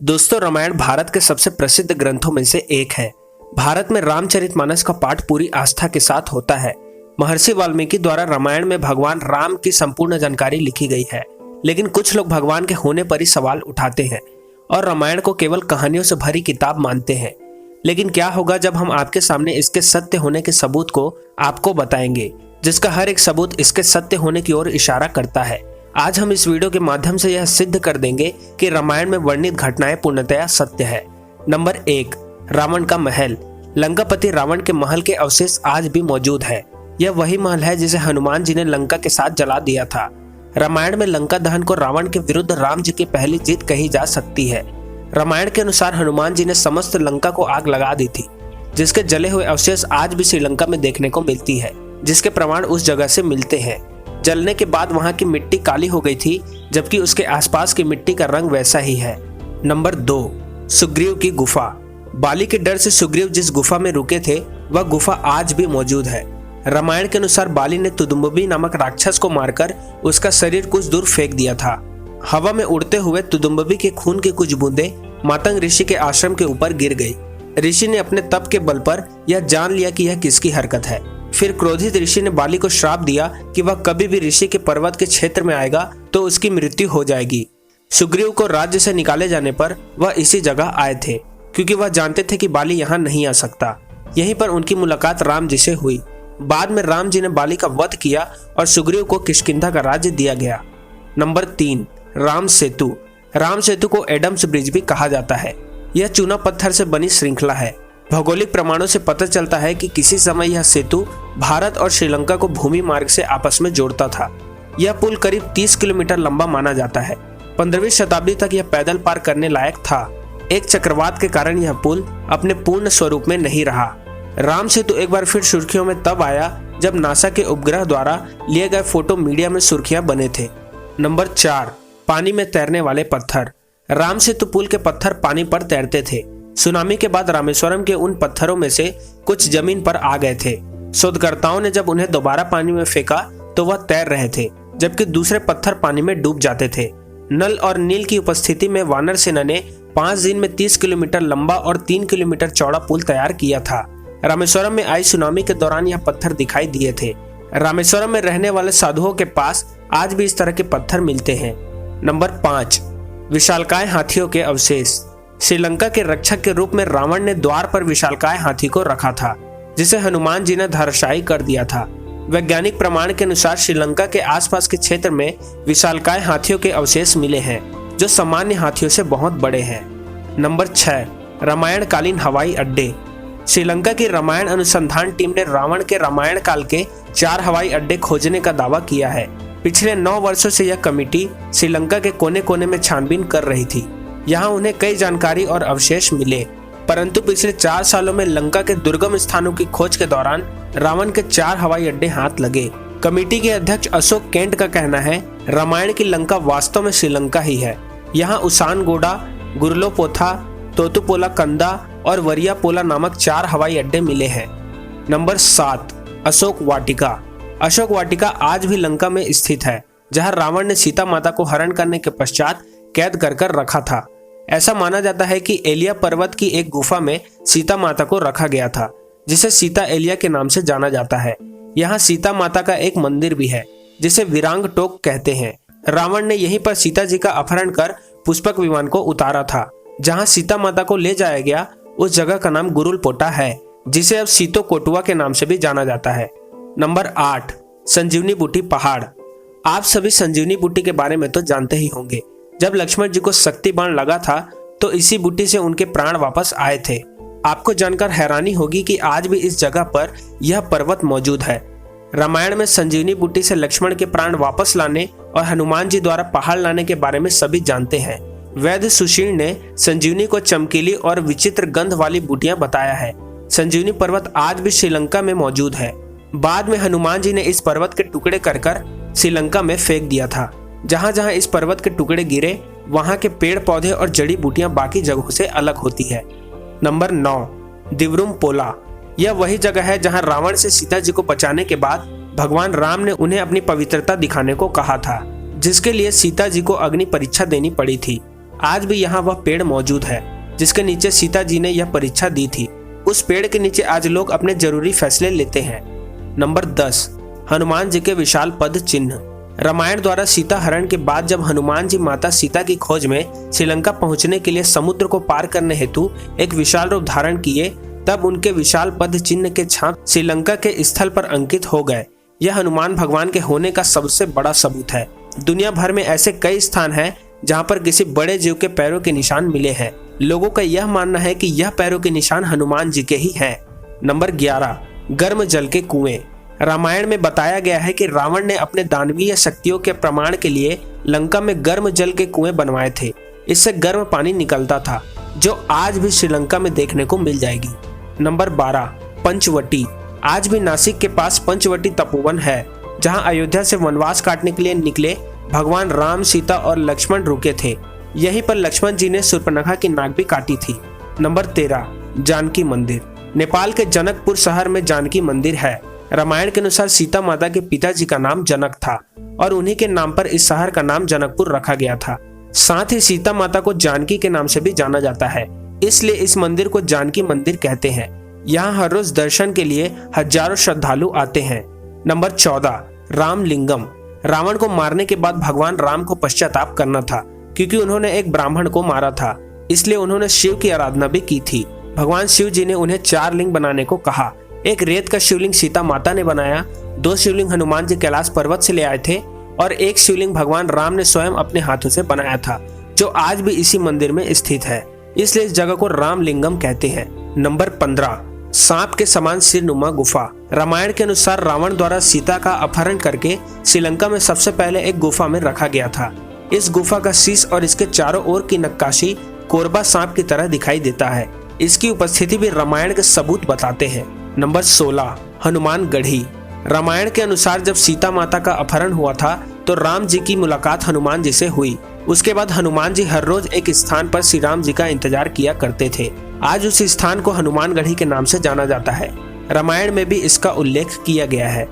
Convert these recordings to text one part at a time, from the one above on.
दोस्तों, रामायण भारत के सबसे प्रसिद्ध ग्रंथों में से एक है। भारत में रामचरितमानस का पाठ पूरी आस्था के साथ होता है। महर्षि वाल्मीकि द्वारा रामायण में भगवान राम की संपूर्ण जानकारी लिखी गई है, लेकिन कुछ लोग भगवान के होने पर ही सवाल उठाते हैं और रामायण को केवल कहानियों से भरी किताब मानते हैं। लेकिन क्या होगा जब हम आपके सामने इसके सत्य होने के सबूत को आपको बताएंगे, जिसका हर एक सबूत इसके सत्य होने की ओर इशारा करता है। आज हम इस वीडियो के माध्यम से यह सिद्ध कर देंगे कि रामायण में वर्णित घटनाएं पूर्णतया सत्य है। नंबर 1, रावण का महल। लंकापति रावण के महल के अवशेष आज भी मौजूद है। यह वही महल है जिसे हनुमान जी ने लंका के साथ जला दिया था। रामायण में लंका दहन को रावण के विरुद्ध राम जी की पहली जीत कही जा सकती है। रामायण के अनुसार हनुमान जी ने समस्त लंका को आग लगा दी थी, जिसके जले हुए अवशेष आज भी श्रीलंका में देखने को मिलती है, जिसके प्रमाण उस जगह से मिलते हैं। जलने के बाद वहां की मिट्टी काली हो गई थी, जबकि उसके आसपास की मिट्टी का रंग वैसा ही है। नंबर 2, सुग्रीव की गुफा। बाली के डर से सुग्रीव जिस गुफा में रुके थे, वह गुफा आज भी मौजूद है। रामायण के अनुसार बाली ने तुदुम्बी नामक राक्षस को मारकर उसका शरीर कुछ दूर फेंक दिया था। हवा में उड़ते हुए तुदुम्बी के खून की कुछ बूंदें मातंग ऋषि के आश्रम के ऊपर गिर गई। ऋषि ने अपने तप के बल पर यह जान लिया कि यह किसकी हरकत है। फिर क्रोधित ऋषि ने बाली को श्राप दिया कि वह कभी भी ऋषि के पर्वत के क्षेत्र में आएगा तो उसकी मृत्यु हो जाएगी। सुग्रीव को राज्य से निकाले जाने पर वह इसी जगह आए थे, क्योंकि वह जानते थे कि बाली यहाँ नहीं आ सकता। यहीं पर उनकी मुलाकात राम जी से हुई। बाद में राम जी ने बाली का वध किया और सुग्रीव को किष्किंधा का राज्य दिया गया। नंबर 3, राम सेतु। राम सेतु को एडम्स ब्रिज भी कहा जाता है। यह चूना पत्थर से बनी श्रृंखला है। भौगोलिक प्रमाणों से पता चलता है कि किसी समय यह सेतु भारत और श्रीलंका को भूमि मार्ग से आपस में जोड़ता था। यह पुल करीब 30 किलोमीटर लंबा माना जाता है। 15वीं शताब्दी तक यह पैदल पार करने लायक था। एक चक्रवात के कारण यह पुल अपने पूर्ण स्वरूप में नहीं रहा। राम सेतु एक बार फिर सुर्खियों में तब आया जब नासा के उपग्रह द्वारा लिए गए फोटो मीडिया में सुर्खियां बने थे। नंबर 4, पानी में तैरने वाले पत्थर। राम सेतु पुल के पत्थर पानी पर तैरते थे। सुनामी के बाद रामेश्वरम के उन पत्थरों में से कुछ जमीन पर आ गए थे। शोधकर्ताओं ने जब उन्हें दोबारा पानी में फेंका तो वह तैर रहे थे, जबकि दूसरे पत्थर पानी में डूब जाते थे। नल और नील की उपस्थिति में वानर सेना ने 5 दिन में 30 किलोमीटर लंबा और 3 किलोमीटर चौड़ा पुल तैयार किया था। रामेश्वरम में आई सुनामी के दौरान यह पत्थर दिखाई दिए थे। रामेश्वरम में रहने वाले साधुओं के पास आज भी इस तरह के पत्थर मिलते हैं। नंबर 5, विशालकाय हाथियों के अवशेष। श्रीलंका के रक्षक के रूप में रावण ने द्वार पर विशालकाय हाथी को रखा था, जिसे हनुमान जी ने धराशायी कर दिया था। वैज्ञानिक प्रमाण के अनुसार श्रीलंका के आसपास के क्षेत्र में विशालकाय हाथियों के अवशेष मिले हैं, जो सामान्य हाथियों से बहुत बड़े हैं। नंबर 6, रामायण कालीन हवाई अड्डे। श्रीलंका की रामायण अनुसंधान टीम ने रावण के रामायण काल के 4 हवाई अड्डे खोजने का दावा किया है। पिछले 9 वर्षों से यह कमेटी श्रीलंका के कोने कोने में छानबीन कर रही थी। यहाँ उन्हें कई जानकारी और अवशेष मिले, परंतु पिछले 4 सालों में लंका के दुर्गम स्थानों की खोज के दौरान रावण के 4 हवाई अड्डे हाथ लगे। कमेटी के अध्यक्ष अशोक केंट का कहना है, रामायण की लंका वास्तव में श्रीलंका ही है। यहाँ उसानगोडा, गुरलोपोथा, तोतुपोला कंदा और वरियापोला नामक 4 हवाई अड्डे मिले हैं। नंबर 7, अशोक वाटिका। अशोक वाटिका आज भी लंका में स्थित है, जहाँ रावण ने सीता माता को हरण करने के पश्चात कैद कर रखा था। ऐसा माना जाता है कि एलिया पर्वत की एक गुफा में सीता माता को रखा गया था, जिसे सीता एलिया के नाम से जाना जाता है। यहाँ सीता माता का एक मंदिर भी है, जिसे विरांग टोक कहते हैं। रावण ने यहीं पर सीता जी का अपहरण कर पुष्पक विमान को उतारा था। जहाँ सीता माता को ले जाया गया, उस जगह का नाम गुरुलपोटा है, जिसे अब सीतो कोटुआ के नाम से भी जाना जाता है। नंबर 8, संजीवनी बूटी पहाड़। आप सभी संजीवनी बूटी के बारे में तो जानते ही होंगे। जब लक्ष्मण जी को शक्ति बाण लगा था तो इसी बूटी से उनके प्राण वापस आए थे। आपको जानकर हैरानी होगी कि आज भी इस जगह पर यह पर्वत मौजूद है। रामायण में संजीवनी बूटी से लक्ष्मण के प्राण वापस लाने और हनुमान जी द्वारा पहाड़ लाने के बारे में सभी जानते हैं। वैद्य सुशील ने संजीवनी को चमकीली और विचित्र गंध वाली बूटियां बताया है। संजीवनी पर्वत आज भी श्रीलंका में मौजूद है। बाद में हनुमान जी ने इस पर्वत के टुकड़े कर श्रीलंका में फेंक दिया था। जहां जहां इस पर्वत के टुकड़े गिरे, वहां के पेड़ पौधे और जड़ी बूटियां बाकी जगहों से अलग होती है। नंबर 9, दिवरुम पोला। यह वही जगह है जहां रावण से सीता जी को बचाने के बाद भगवान राम ने उन्हें अपनी पवित्रता दिखाने को कहा था, जिसके लिए सीता जी को अग्नि परीक्षा देनी पड़ी थी। आज भी यहाँ वह पेड़ मौजूद है जिसके नीचे सीता जी ने यह परीक्षा दी थी। उस पेड़ के नीचे आज लोग अपने जरूरी फैसले लेते हैं। नंबर 10, हनुमान जी के विशाल पद चिन्ह। रामायण द्वारा सीता हरण के बाद जब हनुमान जी माता सीता की खोज में श्रीलंका पहुंचने के लिए समुद्र को पार करने हेतु एक विशाल रूप धारण किए, तब उनके विशाल पद चिन्ह के छाप श्रीलंका के स्थल पर अंकित हो गए। यह हनुमान भगवान के होने का सबसे बड़ा सबूत है। दुनिया भर में ऐसे कई स्थान हैं जहां पर किसी बड़े जीव के पैरों के निशान मिले हैं। लोगों का यह मानना है कि यह पैरों के निशान हनुमान जी के ही हैं। नंबर 11, गर्म जल के कुएं। रामायण में बताया गया है कि रावण ने अपने दानवीय शक्तियों के प्रमाण के लिए लंका में गर्म जल के कुएं बनवाए थे। इससे गर्म पानी निकलता था, जो आज भी श्रीलंका में देखने को मिल जाएगी। नंबर 12, पंचवटी। आज भी नासिक के पास पंचवटी तपोवन है, जहां अयोध्या से वनवास काटने के लिए निकले भगवान राम, सीता और लक्ष्मण रुके थे। यहीं पर लक्ष्मण जी ने शूर्पणखा की नाक भी काटी थी। नंबर 13, जानकी मंदिर। नेपाल के जनकपुर शहर में जानकी मंदिर है। रामायण के अनुसार सीता माता के पिताजी का नाम जनक था और उन्हीं के नाम पर इस शहर का नाम जनकपुर रखा गया था। साथ ही सीता माता को जानकी के नाम से भी जाना जाता है, इसलिए इस मंदिर को जानकी मंदिर कहते हैं। यहाँ हर रोज दर्शन के लिए हजारों श्रद्धालु आते हैं। नंबर 14, रामलिंगम। रावण को मारने के बाद भगवान राम को पश्चाताप करना था, क्योंकि उन्होंने एक ब्राह्मण को मारा था, इसलिए उन्होंने शिव की आराधना भी की थी। भगवान शिव जी ने उन्हें 4 लिंग बनाने को कहा। एक रेत का शिवलिंग सीता माता ने बनाया, 2 शिवलिंग हनुमान जी कैलाश पर्वत से ले आए थे और एक शिवलिंग भगवान राम ने स्वयं अपने हाथों से बनाया था, जो आज भी इसी मंदिर में स्थित है। इसलिए इस जगह को रामलिंगम कहते हैं। नंबर 15, सांप के समान सिरनुमा गुफा। रामायण के अनुसार रावण द्वारा सीता का अपहरण करके श्रीलंका में सबसे पहले एक गुफा में रखा गया था। इस गुफा का शीश और इसके चारों ओर की नक्काशी कोरबा सांप की तरह दिखाई देता है। इसकी उपस्थिति भी रामायण के सबूत बताते हैं। नंबर 16, हनुमान गढ़ी। रामायण के अनुसार जब सीता माता का अपहरण हुआ था तो राम जी की मुलाकात हनुमान जी से हुई। उसके बाद हनुमान जी हर रोज एक स्थान पर श्री राम जी का इंतजार किया करते थे। आज उस स्थान को हनुमान गढ़ी के नाम से जाना जाता है। रामायण में भी इसका उल्लेख किया गया है।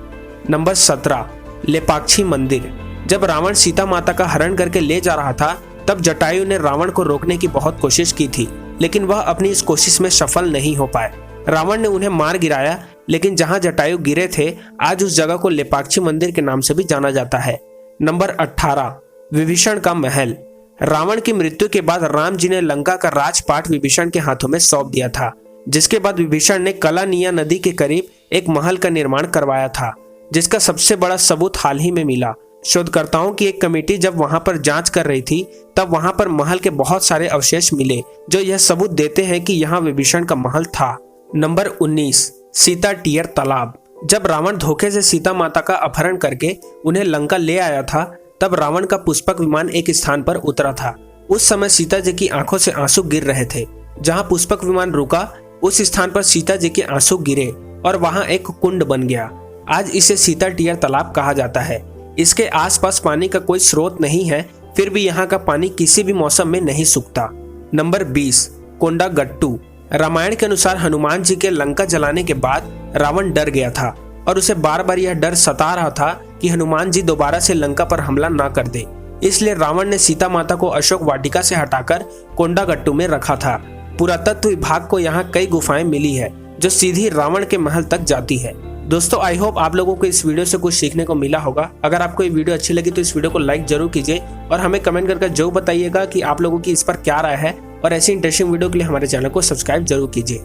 नंबर 17, लेपाक्षी मंदिर। जब रावण सीता माता का हरण करके ले जा रहा था, तब जटायु ने रावण को रोकने की बहुत कोशिश की थी, लेकिन वह अपनी इस कोशिश में सफल नहीं हो पाए। रावण ने उन्हें मार गिराया, लेकिन जहां जटायु गिरे थे, आज उस जगह को लेपाक्षी मंदिर के नाम से भी जाना जाता है। नंबर 18, विभीषण का महल। रावण की मृत्यु के बाद राम जी ने लंका का राजपाट विभीषण के हाथों में सौंप दिया था, जिसके बाद विभीषण ने कलानिया नदी के करीब एक महल का निर्माण करवाया था, जिसका सबसे बड़ा सबूत हाल ही में मिला। शोधकर्ताओं की एक कमेटी जब वहां पर जांच कर रही थी, तब वहां पर महल के बहुत सारे अवशेष मिले, जो यह सबूत देते हैं कि यहाँ विभीषण का महल था। नंबर 19, सीता टियर तालाब। जब रावण धोखे से सीता माता का अपहरण करके उन्हें लंका ले आया था, तब रावण का पुष्पक विमान एक स्थान पर उतरा था। उस समय सीता जी की आंखों से आंसू गिर रहे थे। जहां पुष्पक विमान रुका, उस स्थान पर सीता जी के आंसू गिरे और वहां एक कुंड बन गया। आज इसे सीता टियर तालाब कहा जाता है। इसके आसपास पानी का कोई स्रोत नहीं है, फिर भी यहाँ का पानी किसी भी मौसम में नहीं सूखता। नंबर 20, कोंडागट्टू। रामायण के अनुसार हनुमान जी के लंका जलाने के बाद रावण डर गया था और उसे बार बार यह डर सता रहा था कि हनुमान जी दोबारा से लंका पर हमला ना कर दे। इसलिए रावण ने सीता माता को अशोक वाटिका से हटाकर कोंडागट्टू में रखा था। पुरातत्व विभाग को यहाँ कई गुफाएं मिली है, जो सीधी रावण के महल तक जाती है। दोस्तों, आई होप आप लोगों को इस वीडियो से कुछ सीखने को मिला होगा। अगर आपको ये वीडियो अच्छी लगी तो इस वीडियो को लाइक जरूर कीजिए और हमें कमेंट करके जरूर बताइएगा कि आप लोगों की इस पर क्या राय है, और ऐसी इंटरेस्टिंग वीडियो के लिए हमारे चैनल को सब्सक्राइब जरूर कीजिए।